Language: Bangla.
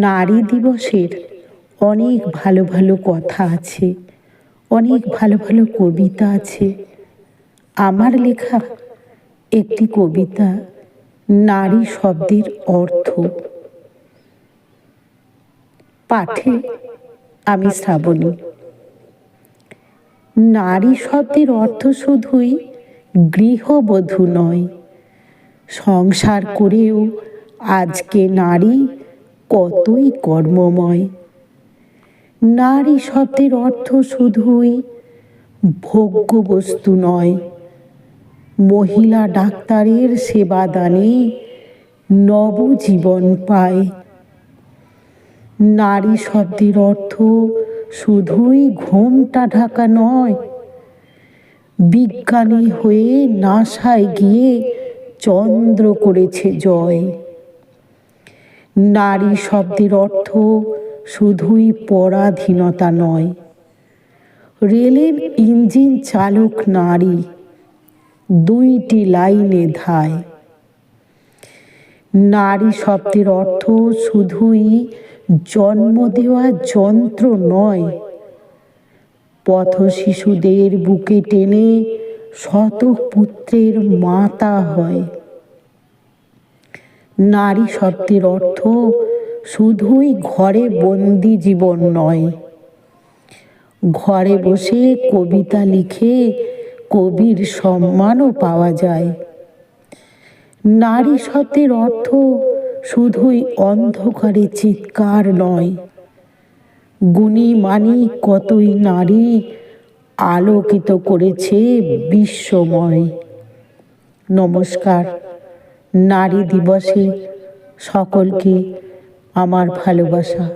নারী দিবসের অনেক ভালো ভালো কথা আছে, অনেক ভালো ভালো কবিতা আছে। আমার লেখা একটি কবিতা, নারী শব্দের অর্থ। পাঠে আমি শ্রাবণী। নারী শব্দের অর্থ শুধুই গৃহবধূ নয়, সংসার করেও আজকে নারী কতই কর্মময়। নারী শব্দের অর্থ শুধুই ভোগ্য বস্তু নয়, মহিলা ডাক্তারের সেবা দানে নবজীবন পায়। নারী শব্দের অর্থ শুধুই ঘোমটা ঢাকা নয়, বিজ্ঞানী হয়ে নাসায় গিয়ে চন্দ্র করেছে জয়। নারী শব্দের অর্থ শুধুই পরাধীনতা নয়, রেলের ইঞ্জিন চালক নারী, দুইটি লাইনে ধায়। নারী শব্দের অর্থ শুধুই জন্ম দেওয়া যন্ত্র নয়, পথ শিশুদের বুকে টেনে শত পুত্রের মাতা হয়। নারী শব্দের অর্থ শুধুই ঘরে বন্দি জীবন নয়, ঘরে বসে কবিতা লিখে কবির সম্মানও পাওয়া যায়। নারী শব্দের অর্থ শুধুই অন্ধকারে চিৎকার নয়, গুণী মানি কতই নারী আলোকিত করেছে বিশ্বময়। নমস্কার। নারী দিবসে সকলকে আমার ভালোবাসা।